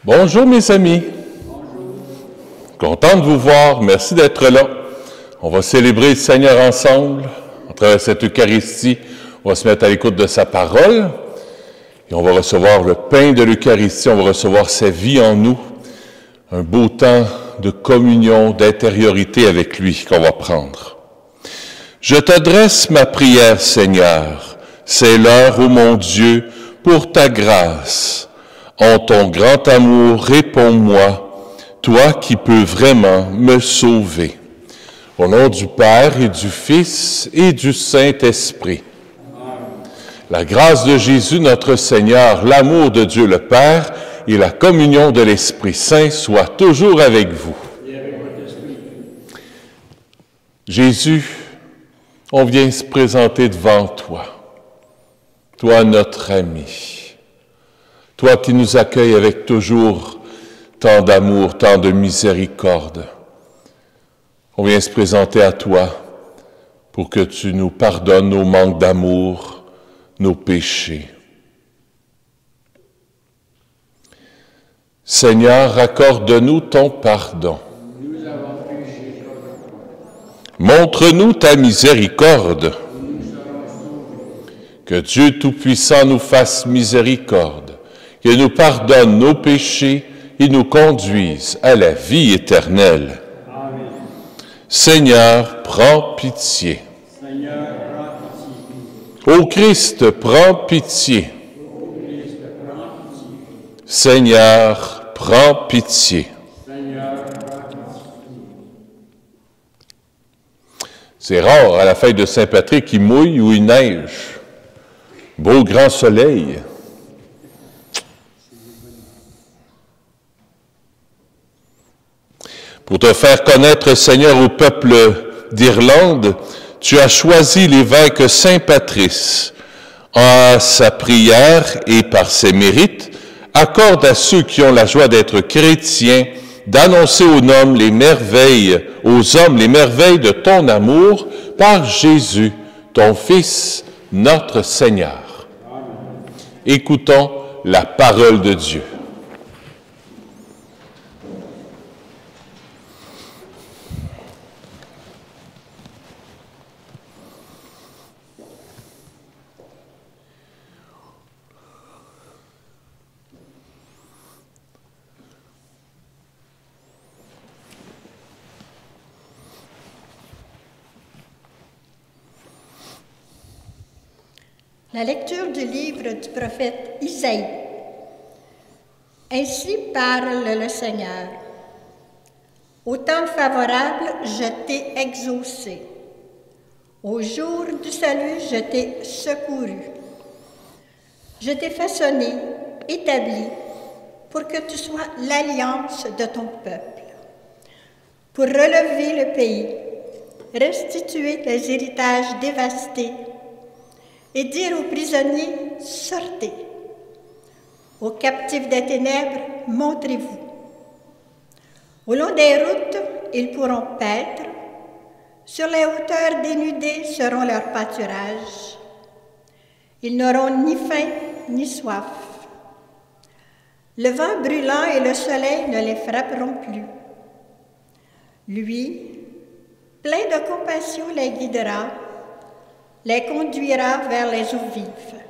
Bonjour mes amis. Content de vous voir, merci d'être là. On va célébrer le Seigneur ensemble, à travers cette Eucharistie. On va se mettre à l'écoute de sa parole et on va recevoir le pain de l'Eucharistie, on va recevoir sa vie en nous. Un beau temps de communion, d'intériorité avec lui qu'on va prendre. Je t'adresse ma prière, Seigneur. C'est l'heure, ô mon Dieu, pour ta grâce. En ton grand amour, réponds-moi, toi qui peux vraiment me sauver. Au nom du Père et du Fils et du Saint-Esprit. La grâce de Jésus notre Seigneur, l'amour de Dieu le Père et la communion de l'Esprit Saint soient toujours avec vous. Jésus, on vient se présenter devant toi, toi notre ami, toi qui nous accueilles avec toujours tant d'amour, tant de miséricorde. On vient se présenter à toi pour que tu nous pardonnes nos manques d'amour, nos péchés. Seigneur, accorde-nous ton pardon. Montre-nous ta miséricorde. Que Dieu Tout-Puissant nous fasse miséricorde, qu'il nous pardonne nos péchés et nous conduise à la vie éternelle. Amen. Seigneur, prends pitié. Seigneur, prends pitié. Ô Christ, prends pitié. Seigneur, prends pitié. C'est rare à la fête de Saint-Patrick qu'il mouille ou il neige. Beau grand soleil. Pour te faire connaître, Seigneur, au peuple d'Irlande, tu as choisi l'évêque Saint Patrice. En sa prière et par ses mérites, accorde à ceux qui ont la joie d'être chrétiens d'annoncer aux hommes les merveilles de ton amour par Jésus, ton Fils, notre Seigneur. Amen. Écoutons la parole de Dieu. La lecture du livre du prophète Isaïe. Ainsi parle le Seigneur. Au temps favorable, je t'ai exaucé. Au jour du salut, je t'ai secouru. Je t'ai façonné, établi, pour que tu sois l'alliance de ton peuple, pour relever le pays, restituer les héritages dévastés, et dire aux prisonniers, sortez. Aux captifs des ténèbres, montrez-vous. Au long des routes, ils pourront paître. Sur les hauteurs dénudées seront leurs pâturages. Ils n'auront ni faim ni soif. Le vent brûlant et le soleil ne les frapperont plus. Lui, plein de compassion, les guidera, les conduira vers les eaux vives.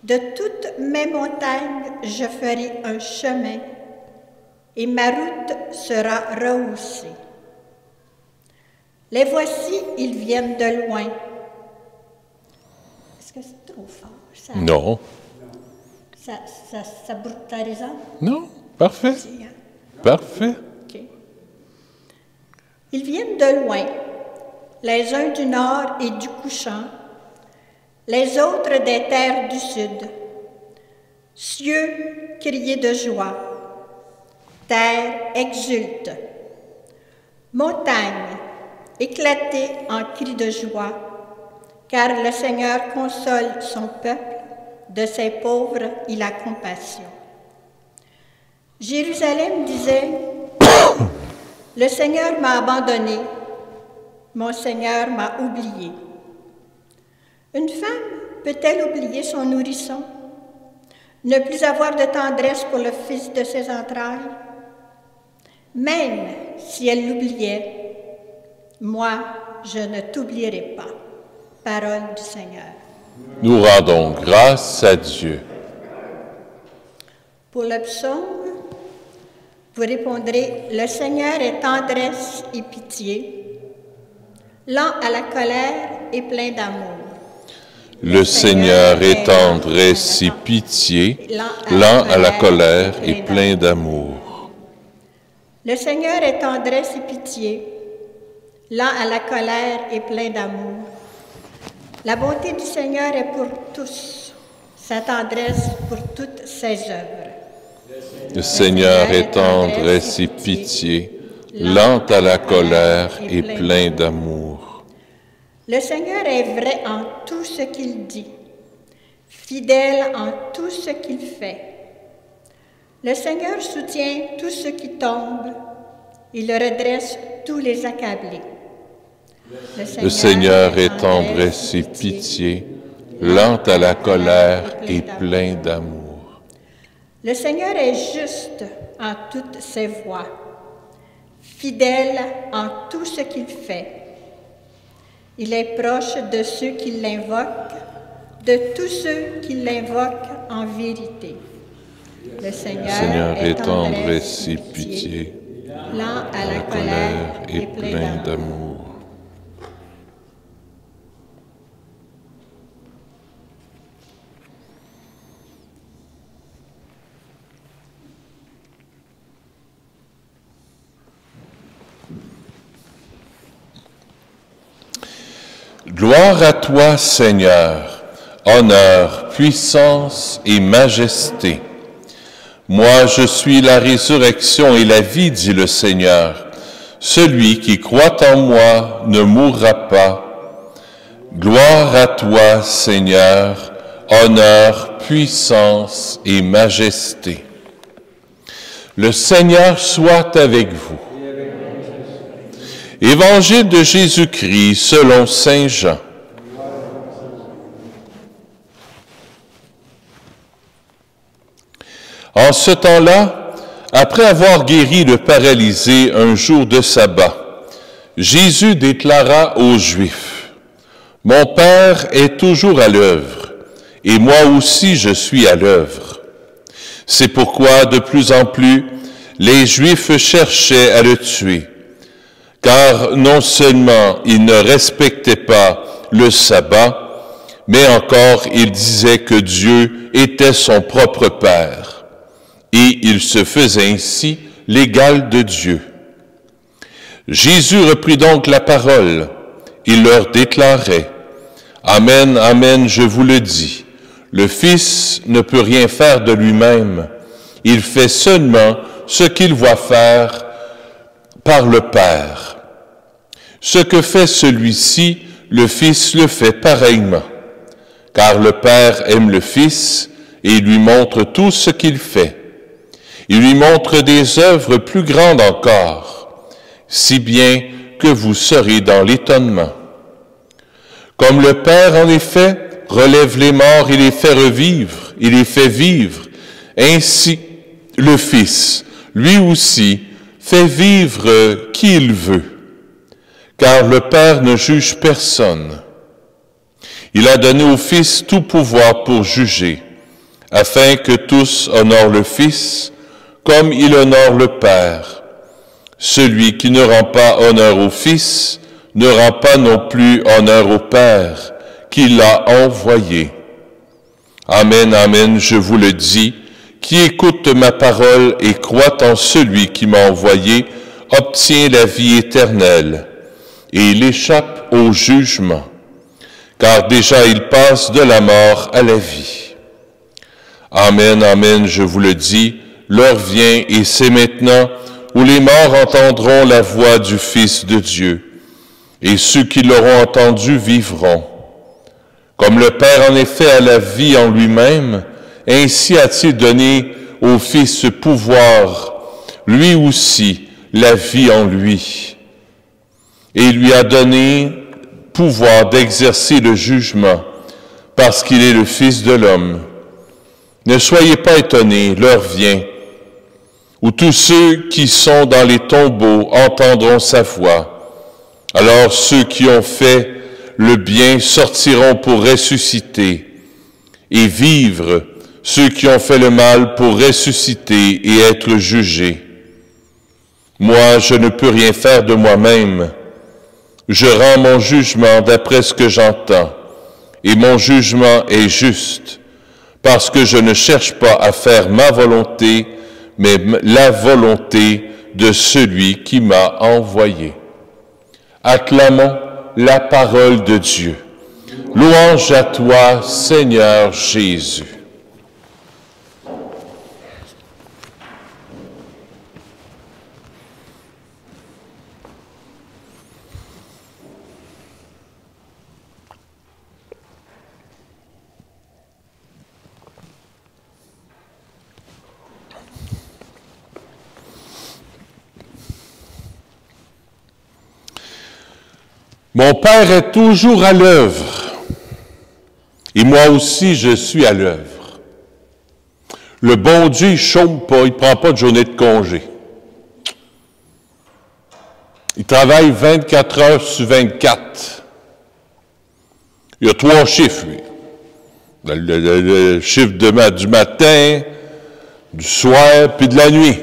De toutes mes montagnes, je ferai un chemin, et ma route sera rehaussée. Les voici, ils viennent de loin. Est-ce que c'est trop fort? Ça, non. Ça brutalisant? Non, parfait. Parfait. Okay. Ils viennent de loin. Les uns du nord et du couchant, les autres des terres du sud. Cieux, criez de joie, terre, exulte. Montagne, éclatez en cris de joie, car le Seigneur console son peuple, de ses pauvres il a compassion. Jérusalem disait, le Seigneur m'a abandonné, mon Seigneur m'a oublié. Une femme peut-elle oublier son nourrisson? Ne plus avoir de tendresse pour le fils de ses entrailles? Même si elle l'oubliait, moi, je ne t'oublierai pas. Parole du Seigneur. Nous rendons grâce à Dieu. Pour le psaume, vous répondrez, « Le Seigneur est tendresse et pitié, lent à la colère et plein d'amour. » Le Seigneur est tendresse et pitié, lent à la colère et plein d'amour. Le Seigneur est tendresse et pitié, lent à la colère et plein d'amour. La bonté du Seigneur est pour tous, sa tendresse pour toutes ses œuvres. Le Seigneur est tendresse et pitié, lent à la colère et plein d'amour. Le Seigneur est vrai en tout ce qu'il dit, fidèle en tout ce qu'il fait. Le Seigneur soutient tous ceux qui tombent, il redresse tous les accablés. Le Seigneur est tendresse et pitié, lent à la colère et plein d'amour. Le Seigneur est juste en toutes ses voies, fidèle en tout ce qu'il fait. Il est proche de ceux qui l'invoquent, de tous ceux qui l'invoquent en vérité. Le Seigneur est tendresse et pitié, lent à la colère et plein d'amour. Gloire à toi, Seigneur, honneur, puissance et majesté. Moi, je suis la résurrection et la vie, dit le Seigneur. Celui qui croit en moi ne mourra pas. Gloire à toi, Seigneur, honneur, puissance et majesté. Le Seigneur soit avec vous. Évangile de Jésus-Christ selon saint Jean. En ce temps-là, après avoir guéri le paralysé un jour de sabbat, Jésus déclara aux Juifs, « Mon Père est toujours à l'œuvre, et moi aussi je suis à l'œuvre. » C'est pourquoi, de plus en plus, les Juifs cherchaient à le tuer, car non seulement il ne respectait pas le sabbat, mais encore il disait que Dieu était son propre Père, et il se faisait ainsi l'égal de Dieu. Jésus reprit donc la parole, il leur déclarait, « Amen, amen, je vous le dis, le Fils ne peut rien faire de lui-même, il fait seulement ce qu'il voit faire par le Père. Ce que fait celui-ci, le Fils le fait pareillement, car le Père aime le Fils et lui montre tout ce qu'il fait. Il lui montre des œuvres plus grandes encore, si bien que vous serez dans l'étonnement. Comme le Père, en effet, relève les morts et les fait revivre, et les fait vivre, ainsi le Fils, lui aussi, fait vivre qui il veut. Car le Père ne juge personne. Il a donné au Fils tout pouvoir pour juger, afin que tous honorent le Fils, comme il honore le Père. Celui qui ne rend pas honneur au Fils ne rend pas non plus honneur au Père, qui l'a envoyé. Amen, amen, je vous le dis, qui écoute ma parole et croit en celui qui m'a envoyé, obtient la vie éternelle, et il échappe au jugement, car déjà il passe de la mort à la vie. Amen, amen, je vous le dis, l'heure vient, et c'est maintenant, où les morts entendront la voix du Fils de Dieu, et ceux qui l'auront entendu vivront. Comme le Père en effet a la vie en lui-même, ainsi a-t-il donné au Fils pouvoir, lui aussi, la vie en lui. Et il lui a donné pouvoir d'exercer le jugement, parce qu'il est le Fils de l'homme. Ne soyez pas étonnés, l'heure vient où tous ceux qui sont dans les tombeaux entendront sa voix. Alors ceux qui ont fait le bien sortiront pour ressusciter, et vivre ceux qui ont fait le mal pour ressusciter et être jugés. Moi, je ne peux rien faire de moi-même. Je rends mon jugement d'après ce que j'entends, et mon jugement est juste, parce que je ne cherche pas à faire ma volonté, mais la volonté de celui qui m'a envoyé. Acclamons la parole de Dieu. Louange à toi, Seigneur Jésus. Mon Père est toujours à l'œuvre, et moi aussi je suis à l'œuvre. Le bon Dieu, il ne chôme pas, il ne prend pas de journée de congé. Il travaille 24 heures sur 24. Il y a 3 chiffres, lui. Le chiffre du matin, du soir, puis de la nuit.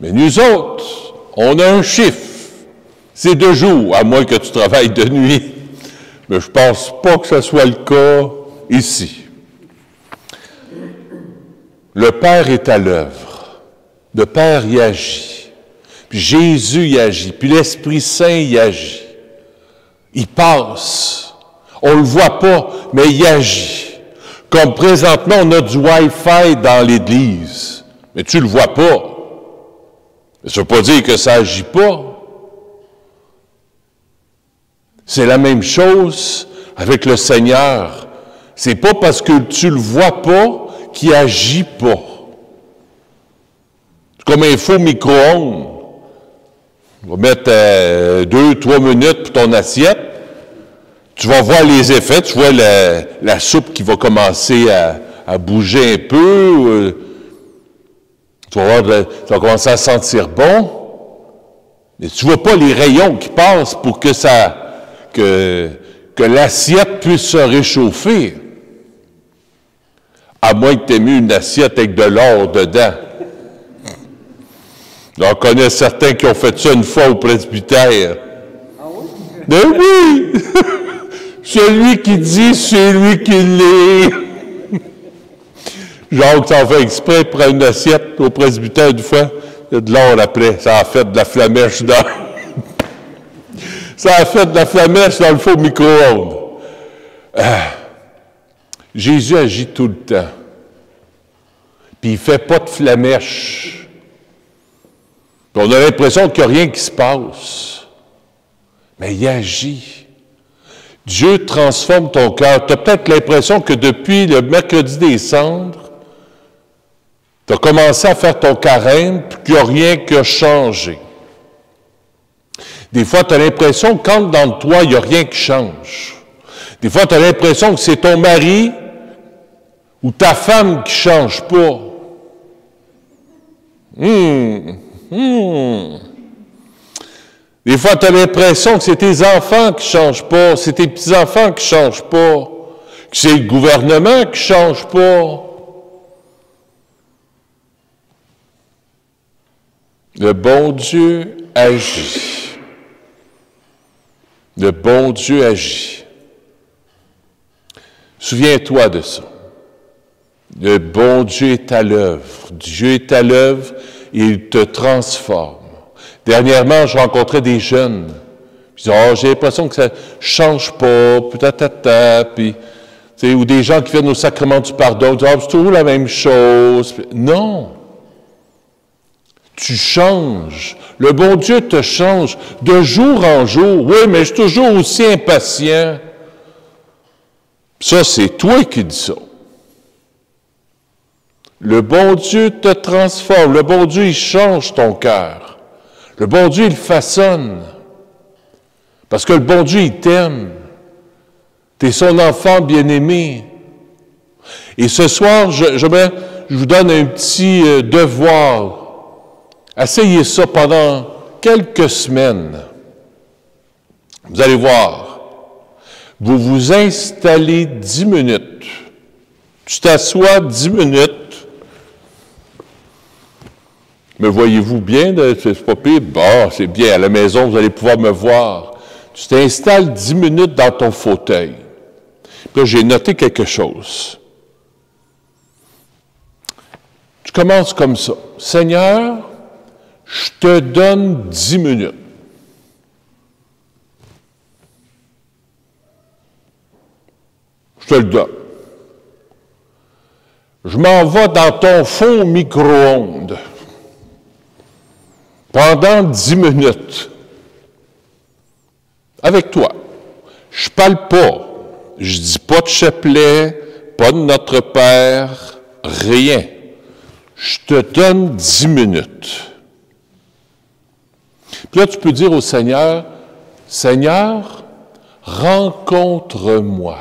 Mais nous autres, on a un chiffre. C'est 2 jours, à moins que tu travailles de nuit. Mais je ne pense pas que ce soit le cas ici. Le Père est à l'œuvre. Le Père y agit. Puis Jésus y agit. Puis l'Esprit Saint y agit. Il passe. On ne le voit pas, mais il agit. Comme présentement, on a du Wi-Fi dans l'Église. Mais tu ne le vois pas. Mais ça ne veut pas dire que ça n'agit pas. C'est la même chose avec le Seigneur. C'est pas parce que tu le vois pas qu'il agit pas. C'est comme un faux micro-ondes. On va mettre 2-3 minutes pour ton assiette. Tu vas voir les effets. Tu vois la soupe qui va commencer à bouger un peu. Tu vas commencer à sentir bon. Mais tu vois pas les rayons qui passent pour que l'assiette puisse se réchauffer. À moins que tu aies mis une assiette avec de l'or dedans. J'en connais certains qui ont fait ça une fois au presbytère. Ah oui? Mais oui! Celui qui dit, c'est lui qui l'est. Jacques s'en fait exprès pour une assiette au presbytère une fois. Il y a de l'or après. Ça a fait de la flamèche dans... Ça a fait de la flamèche dans le faux micro-ondes. Jésus agit tout le temps. Puis il ne fait pas de flamèche. Puis on a l'impression qu'il n'y a rien qui se passe. Mais il agit. Dieu transforme ton cœur. Tu as peut-être l'impression que depuis le mercredi des cendres, tu as commencé à faire ton carême, puis qu'il n'y a rien qui a changé. Des fois, tu as l'impression que quand dans toi, il n'y a rien qui change. Des fois, tu as l'impression que c'est ton mari ou ta femme qui ne change pas. Des fois, tu as l'impression que c'est tes enfants qui ne changent pas, c'est tes petits-enfants qui ne changent pas, que c'est le gouvernement qui ne change pas. Le bon Dieu agit. Le bon Dieu agit. Souviens-toi de ça. Le bon Dieu est à l'œuvre. Dieu est à l'œuvre et il te transforme. Dernièrement, je rencontrais des jeunes. Ils disaient, « Oh, j'ai l'impression que ça ne change pas, puis ou des gens qui viennent au sacrement du pardon, ils disent, « Oh, c'est toujours la même chose. » Non. Tu changes. Le bon Dieu te change de jour en jour. Oui, mais je suis toujours aussi impatient. Ça, c'est toi qui dis ça. Le bon Dieu te transforme. Le bon Dieu, il change ton cœur. Le bon Dieu, il façonne. Parce que le bon Dieu, il t'aime. Tu es son enfant bien-aimé. Et ce soir, je vous donne un petit devoir. Essayez ça pendant quelques semaines. Vous allez voir. Vous vous installez 10 minutes. Tu t'assois 10 minutes. Me voyez-vous bien? C'est pas pire? Bon, c'est bien. À la maison, vous allez pouvoir me voir. Tu t'installes 10 minutes dans ton fauteuil. Puis là, j'ai noté quelque chose. Tu commences comme ça. Seigneur, je te donne 10 minutes. Je te le donne. Je m'en vais dans ton fond micro-ondes pendant 10 minutes avec toi. Je parle pas. Je dis pas de chapelet, pas de Notre Père, rien. Je te donne 10 minutes. Puis là, tu peux dire au Seigneur, Seigneur, rencontre-moi.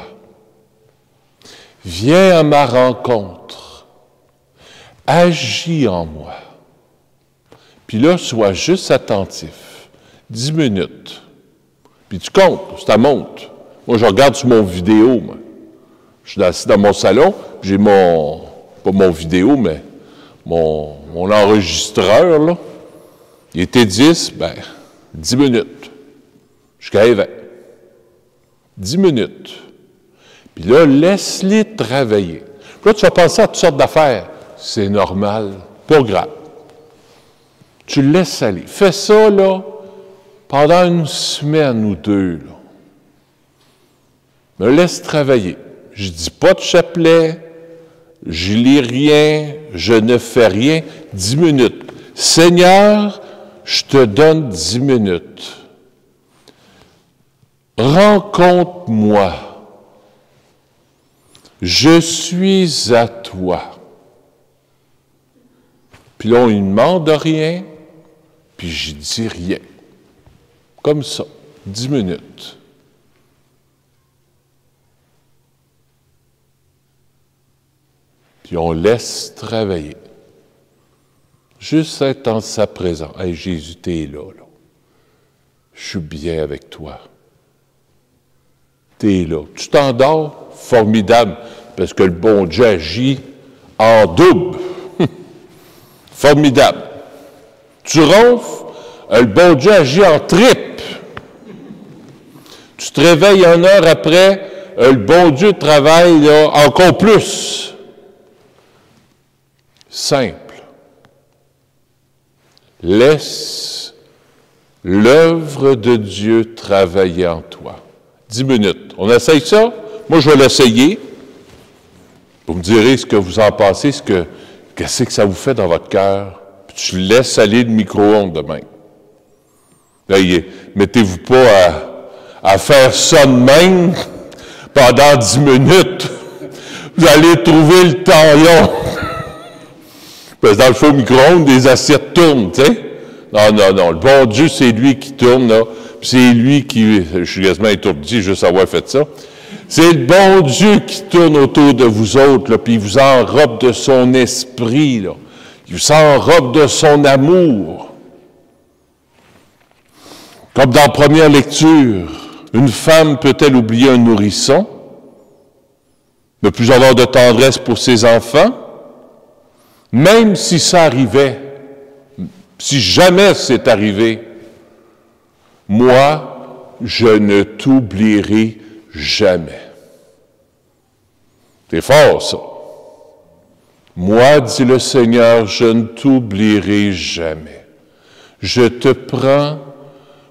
Viens à ma rencontre. Agis en moi. Puis là, sois juste attentif. 10 minutes. Puis tu comptes, ça monte. Moi, je regarde sur mon vidéo. Moi. Je suis assis dans mon salon, j'ai pas mon vidéo, mais mon enregistreur, là. Il était 10 minutes. Jusqu'à 20. 10 minutes. Puis là, laisse-les travailler. Puis là, tu vas penser à toutes sortes d'affaires. C'est normal, pas grave. Tu le laisses aller. Fais ça, là, pendant une semaine ou deux, là. Me laisse travailler. Je dis pas de chapelet, je lis rien, je ne fais rien. 10 minutes. Seigneur, je te donne 10 minutes. Rencontre-moi. Je suis à toi. Puis là, on ne demande rien, puis je dis rien. Comme ça, 10 minutes. Puis on laisse travailler. Juste être en sa présence. Hey, Jésus, t'es là. Je suis bien avec toi. T'es là. Tu t'endors? Formidable. Parce que le bon Dieu agit en double. Formidable. Tu ronfles? Le bon Dieu agit en triple. Tu te réveilles 1 heure après, le bon Dieu travaille là, encore plus. Simple. Laisse l'œuvre de Dieu travailler en toi. 10 minutes. On essaye ça? Moi, je vais l'essayer. Vous me direz ce que vous en pensez, qu'est-ce que ça vous fait dans votre cœur. Puis tu laisses aller le micro-ondes demain. Là, mettez-vous pas à faire ça de même pendant 10 minutes. Vous allez trouver le temps long. Parce que dans le faux micro-ondes, les assiettes tournent, tu sais. Non. Le bon Dieu, c'est lui qui tourne, là. Puis c'est lui qui... Je suis quasiment étourdi juste avoir fait ça. C'est le bon Dieu qui tourne autour de vous autres, là, puis il vous enrobe de son esprit, là. Il vous enrobe de son amour. Comme dans la première lecture, une femme peut-elle oublier un nourrisson, ne plus avoir de tendresse pour ses enfants? Même si ça arrivait, si jamais c'est arrivé, moi, je ne t'oublierai jamais. C'est fort, ça. Moi, dit le Seigneur, je ne t'oublierai jamais. Je te prends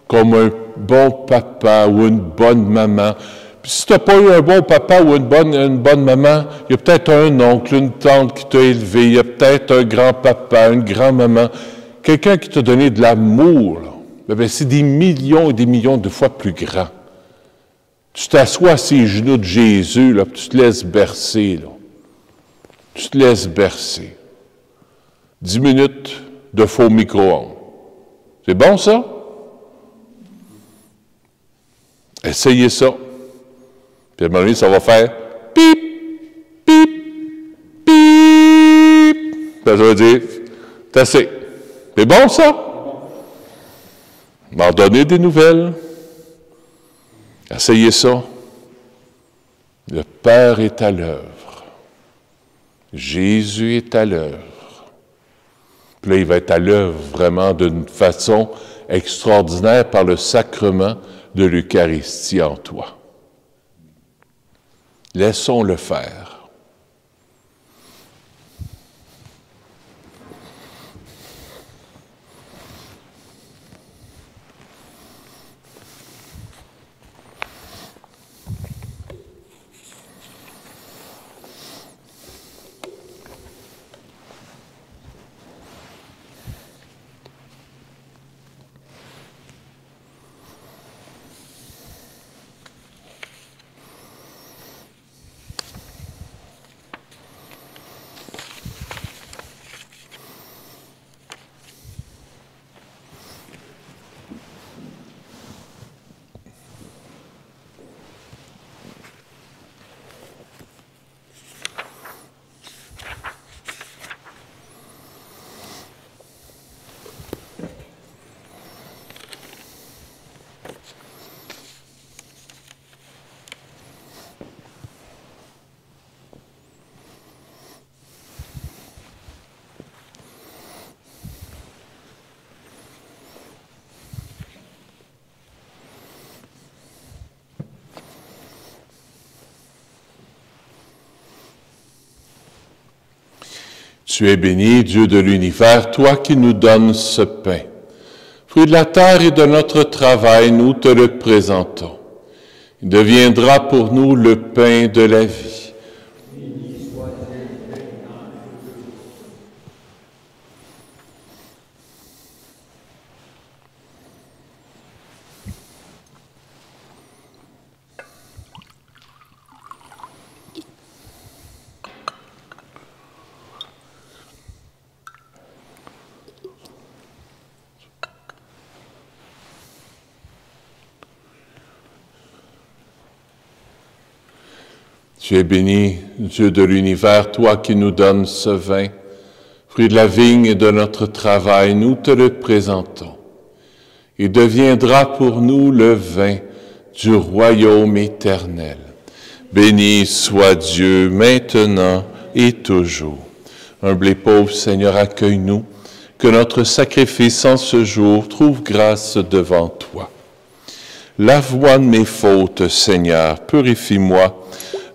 comme un bon papa ou une bonne maman. Puis si tu n'as pas eu un bon papa ou une bonne maman, il y a peut-être un oncle, une tante qui t'a élevé, il y a peut-être un grand-papa, une grand-maman, quelqu'un qui t'a donné de l'amour. Bien, c'est des millions et des millions de fois plus grand. Tu t'assois à ses genoux de Jésus, là, puis tu te laisses bercer. Là. Tu te laisses bercer. 10 minutes de faux micro-ondes. C'est bon, ça? Essayez ça. Puis à un moment donné, ça va faire pip, pip, Ben, ça veut dire, c'est assez. C'est bon, ça? M'en donner des nouvelles. Essayez ça. Le Père est à l'œuvre. Jésus est à l'œuvre. Puis là, il va être à l'œuvre vraiment d'une façon extraordinaire par le sacrement de l'Eucharistie en toi. Laissons-le faire. Tu es béni, Dieu de l'univers, toi qui nous donnes ce pain. Fruit de la terre et de notre travail, nous te le présentons. Il deviendra pour nous le pain de la vie. Tu es béni, Dieu de l'univers, toi qui nous donnes ce vin, fruit de la vigne et de notre travail, nous te le présentons. Il deviendra pour nous le vin du royaume éternel. Béni soit Dieu maintenant et toujours. Humble et pauvre Seigneur, accueille-nous, que notre sacrifice en ce jour trouve grâce devant toi. Lave-moi de mes fautes, Seigneur, purifie-moi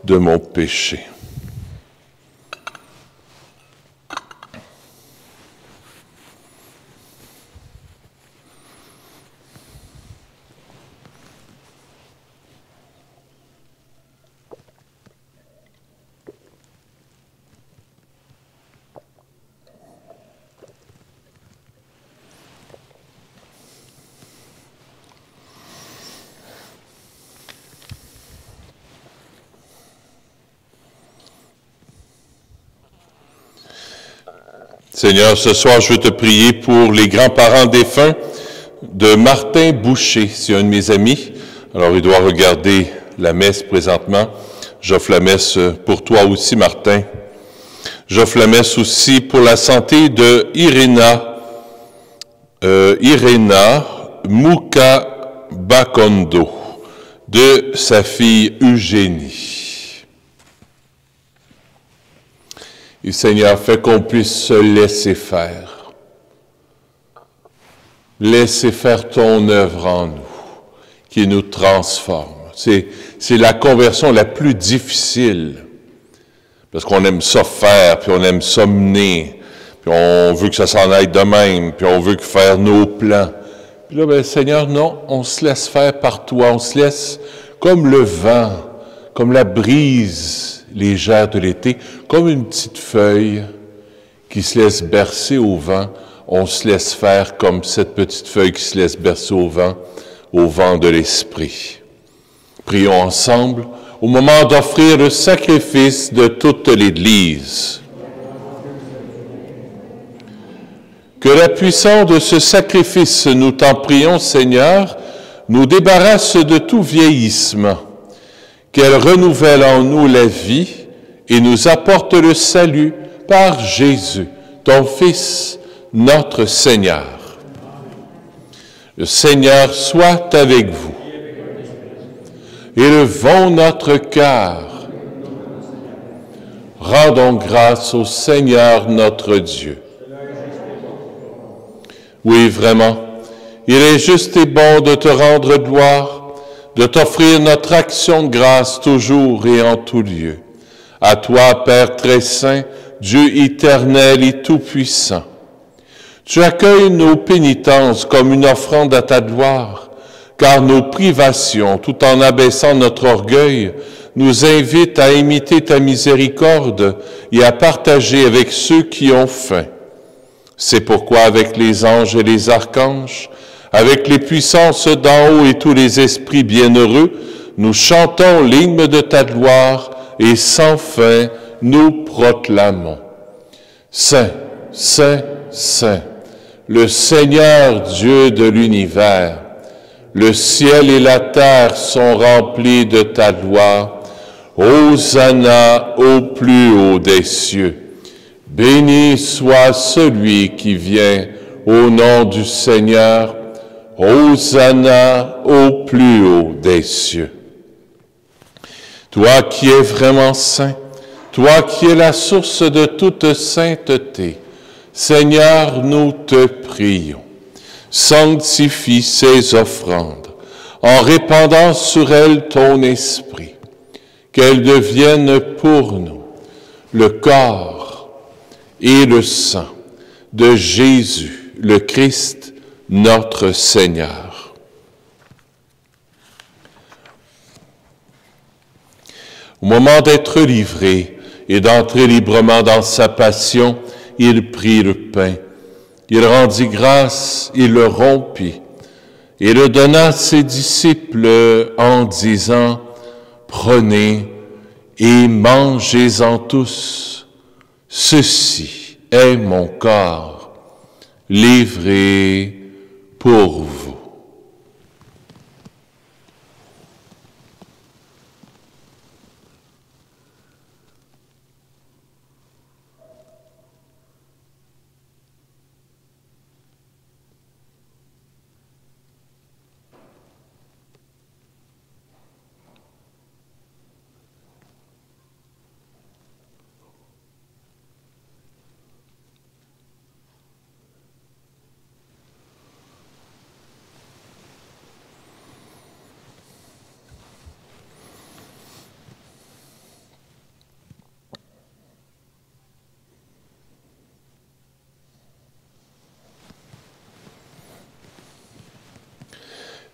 de mon péché. Seigneur, ce soir, je veux te prier pour les grands-parents défunts de Martin Boucher. C'est un de mes amis. Alors, il doit regarder la messe présentement. J'offre la messe pour toi aussi, Martin. J'offre la messe aussi pour la santé de Irena Mukabakondo, de sa fille Eugénie. Et Seigneur, fais qu'on puisse se laisser faire. Laisser faire ton œuvre en nous, qui nous transforme. C'est la conversion la plus difficile. Parce qu'on aime ça faire, puis on aime ça mener, puis on veut que ça s'en aille de même, puis on veut que faire nos plans. Puis là, ben, Seigneur, non, on se laisse faire par toi, on se laisse comme le vent, comme la brise légère de l'été, comme une petite feuille qui se laisse bercer au vent, on se laisse faire comme cette petite feuille qui se laisse bercer au vent de l'Esprit. Prions ensemble au moment d'offrir le sacrifice de toute l'Église. Que la puissance de ce sacrifice, nous t'en prions, Seigneur, nous débarrasse de tout vieillissement, qu'elle renouvelle en nous la vie et nous apporte le salut par Jésus, ton Fils, notre Seigneur. Le Seigneur soit avec vous. Élevons notre cœur. Rendons grâce au Seigneur notre Dieu. Oui, vraiment, il est juste et bon de te rendre gloire, de t'offrir notre action de grâce toujours et en tout lieu. À toi, Père très saint, Dieu éternel et tout-puissant. Tu accueilles nos pénitences comme une offrande à ta gloire, car nos privations, tout en abaissant notre orgueil, nous invitent à imiter ta miséricorde et à partager avec ceux qui ont faim. C'est pourquoi avec les anges et les archanges, avec les puissances d'en haut et tous les esprits bienheureux, nous chantons l'hymne de ta gloire et sans fin nous proclamons. Saint, Saint, Saint, le Seigneur Dieu de l'univers, le ciel et la terre sont remplis de ta gloire. Hosanna au plus haut des cieux. Béni soit celui qui vient au nom du Seigneur. Hosanna au plus haut des cieux. Toi qui es vraiment saint, toi qui es la source de toute sainteté, Seigneur, nous te prions. Sanctifie ces offrandes en répandant sur elles ton esprit, qu'elles deviennent pour nous le corps et le sang de Jésus, le Christ, notre Seigneur. Au moment d'être livré et d'entrer librement dans sa passion, il prit le pain, il rendit grâce, il le rompit, et le donna à ses disciples en disant, « Prenez et mangez-en tous, ceci est mon corps, livré pour vous. »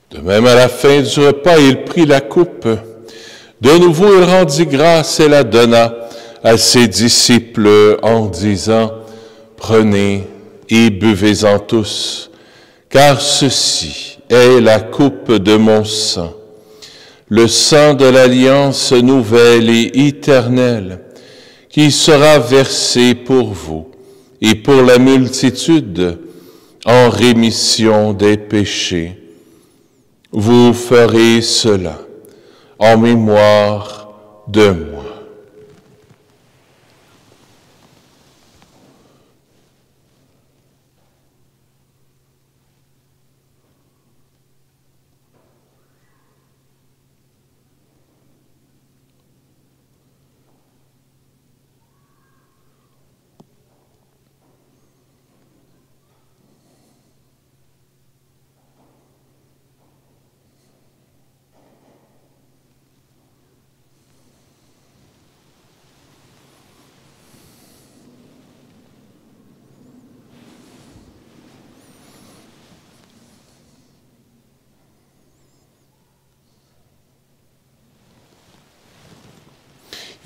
De même, à la fin du repas, il prit la coupe. De nouveau, il rendit grâce et la donna à ses disciples en disant, « Prenez et buvez-en tous, car ceci est la coupe de mon sang, le sang de l'alliance nouvelle et éternelle, qui sera versé pour vous et pour la multitude en rémission des péchés. Vous ferez cela en mémoire de moi. »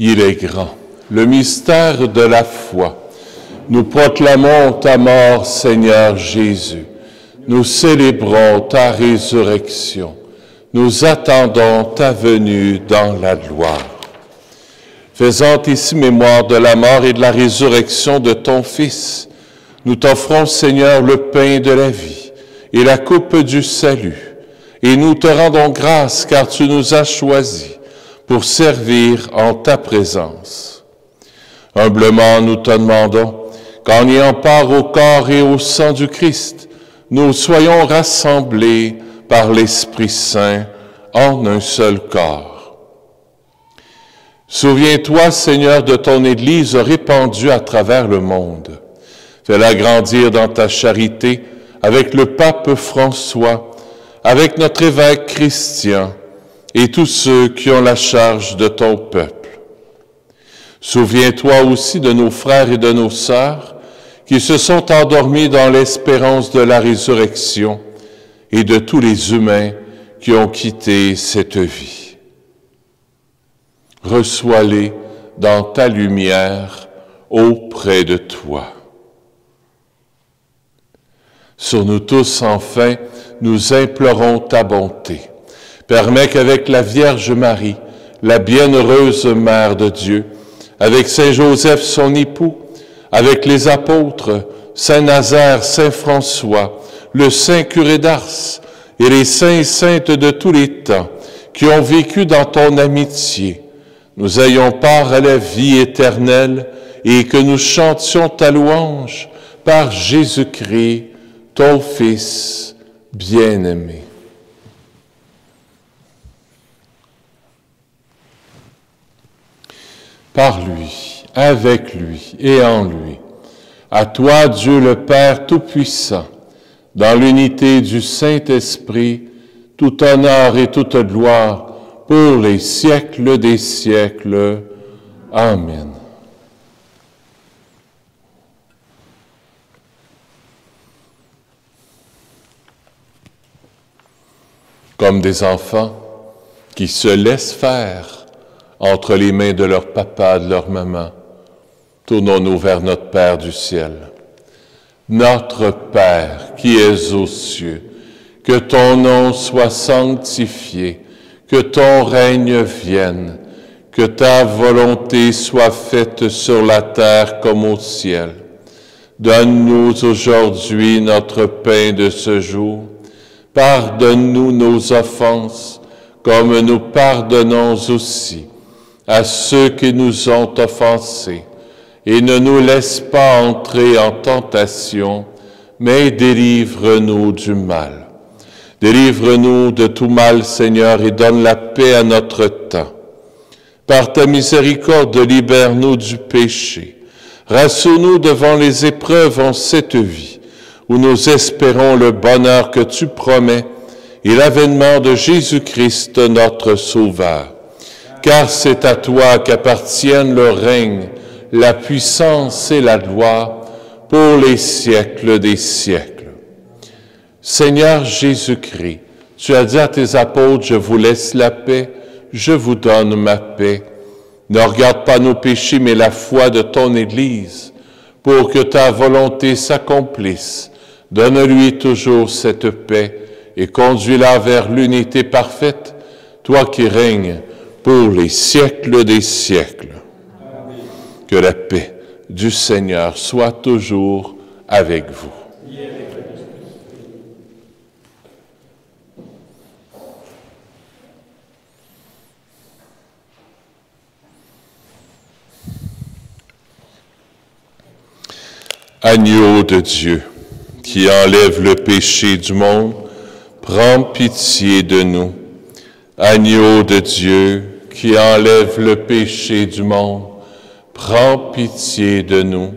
Il est grand, le mystère de la foi. Nous proclamons ta mort, Seigneur Jésus. Nous célébrons ta résurrection. Nous attendons ta venue dans la gloire. Faisant ici mémoire de la mort et de la résurrection de ton Fils, nous t'offrons, Seigneur, le pain de la vie et la coupe du salut. Et nous te rendons grâce car tu nous as choisis pour servir en ta présence. Humblement, nous te demandons qu'en ayant part au corps et au sang du Christ, nous soyons rassemblés par l'Esprit Saint en un seul corps. Souviens-toi, Seigneur, de ton Église répandue à travers le monde. Fais-la grandir dans ta charité avec le pape François, avec notre évêque Christian et tous ceux qui ont la charge de ton peuple. Souviens-toi aussi de nos frères et de nos sœurs qui se sont endormis dans l'espérance de la résurrection et de tous les humains qui ont quitté cette vie. Reçois-les dans ta lumière auprès de toi. Sur nous tous, enfin, nous implorons ta bonté. Permets qu'avec la Vierge Marie, la bienheureuse Mère de Dieu, avec Saint Joseph son époux, avec les apôtres, Saint Nazaire, Saint François, le Saint curé d'Ars et les saints et saintes de tous les temps qui ont vécu dans ton amitié, nous ayons part à la vie éternelle et que nous chantions ta louange par Jésus-Christ, ton Fils bien-aimé. Par lui, avec lui et en lui, à toi, Dieu le Père Tout-Puissant, dans l'unité du Saint-Esprit, tout honneur et toute gloire pour les siècles des siècles. Amen. Comme des enfants qui se laissent faire entre les mains de leur papa, de leur maman, tournons-nous vers notre Père du ciel. Notre Père qui es aux cieux, que ton nom soit sanctifié, que ton règne vienne, que ta volonté soit faite sur la terre comme au ciel. Donne-nous aujourd'hui notre pain de ce jour. Pardonne-nous nos offenses, comme nous pardonnons aussi à ceux qui nous ont offensés. Et ne nous laisse pas entrer en tentation, mais délivre-nous du mal. Délivre-nous de tout mal, Seigneur, et donne la paix à notre temps. Par ta miséricorde, libère-nous du péché. Rassure-nous devant les épreuves en cette vie, où nous espérons le bonheur que tu promets et l'avènement de Jésus-Christ, notre Sauveur. Car c'est à toi qu'appartiennent le règne, la puissance et la gloire pour les siècles des siècles. Seigneur Jésus-Christ, tu as dit à tes apôtres, je vous laisse la paix, je vous donne ma paix. Ne regarde pas nos péchés, mais la foi de ton Église, pour que ta volonté s'accomplisse. Donne-lui toujours cette paix et conduis-la vers l'unité parfaite, toi qui règnes pour les siècles des siècles. Amen. Que la paix du Seigneur soit toujours avec vous. Agneau de Dieu, qui enlève le péché du monde, prends pitié de nous. Agneau de Dieu, qui enlève le péché du monde, prends pitié de nous.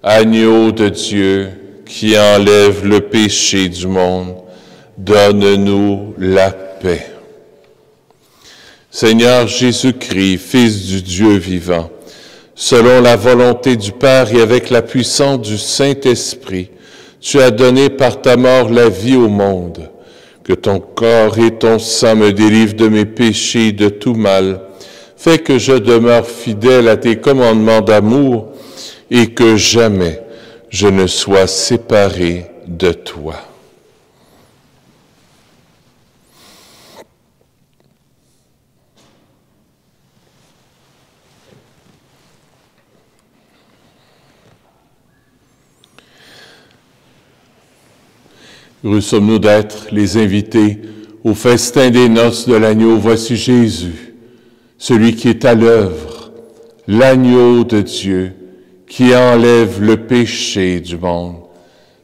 Agneau de Dieu, qui enlève le péché du monde, donne-nous la paix. Seigneur Jésus-Christ, Fils du Dieu vivant, selon la volonté du Père et avec la puissance du Saint-Esprit, tu as donné par ta mort la vie au monde. Que ton corps et ton sang me délivrent de mes péchés et de tout mal. Fais que je demeure fidèle à tes commandements d'amour et que jamais je ne sois séparé de toi. Heureux sommes-nous d'être les invités au festin des noces de l'agneau. Voici Jésus, celui qui est à l'œuvre, l'agneau de Dieu, qui enlève le péché du monde.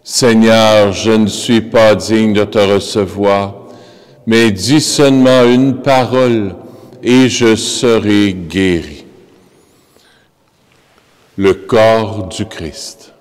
Seigneur, je ne suis pas digne de te recevoir, mais dis seulement une parole et je serai guéri. Le corps du Christ.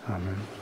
Amen.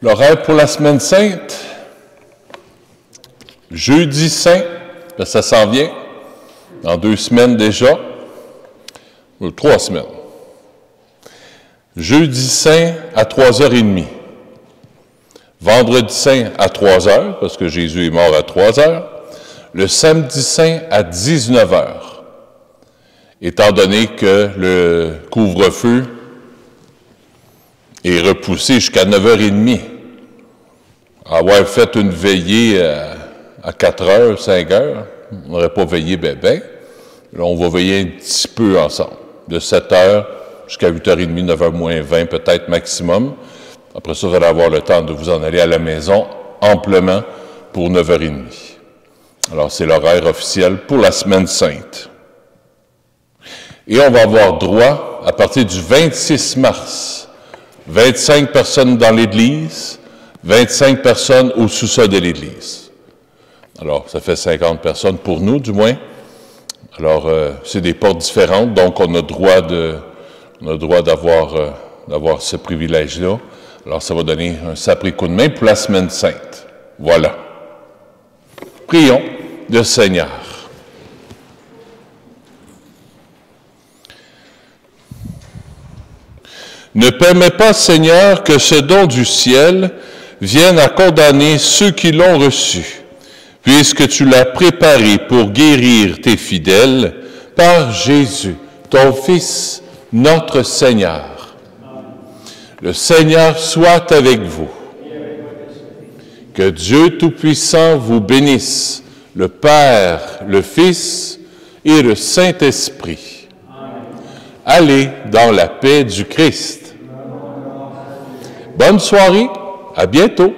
L'horaire pour la semaine sainte, jeudi saint, ça s'en vient, dans 2 semaines déjà, ou 3 semaines. Jeudi saint à 3h30. Vendredi saint à 3h, parce que Jésus est mort à 3h. Le samedi saint à 19h, étant donné que le couvre-feu est repoussé jusqu'à 9h30. Avoir fait une veillée à 4h, 5h, on n'aurait pas veillé bébé. Là, on va veiller un petit peu ensemble, de 7h jusqu'à 8h30, 9h moins 20 peut-être maximum. Après ça, vous allez avoir le temps de vous en aller à la maison amplement pour 9h30. Alors, c'est l'horaire officiel pour la semaine sainte. Et on va avoir droit, à partir du 26 mars, 25 personnes dans l'Église, 25 personnes au sous-sol de l'Église. Alors, ça fait 50 personnes pour nous, du moins. Alors, c'est des portes différentes, donc on a droit d'avoir ce privilège-là. Alors, ça va donner un sacré coup de main pour la semaine sainte. Voilà. Prions le Seigneur. Ne permets pas, Seigneur, que ce don du ciel vienne à condamner ceux qui l'ont reçu, puisque tu l'as préparé pour guérir tes fidèles par Jésus, ton Fils, notre Seigneur. Le Seigneur soit avec vous. Que Dieu Tout-Puissant vous bénisse, le Père, le Fils et le Saint-Esprit. Allez dans la paix du Christ. Bonne soirée, à bientôt.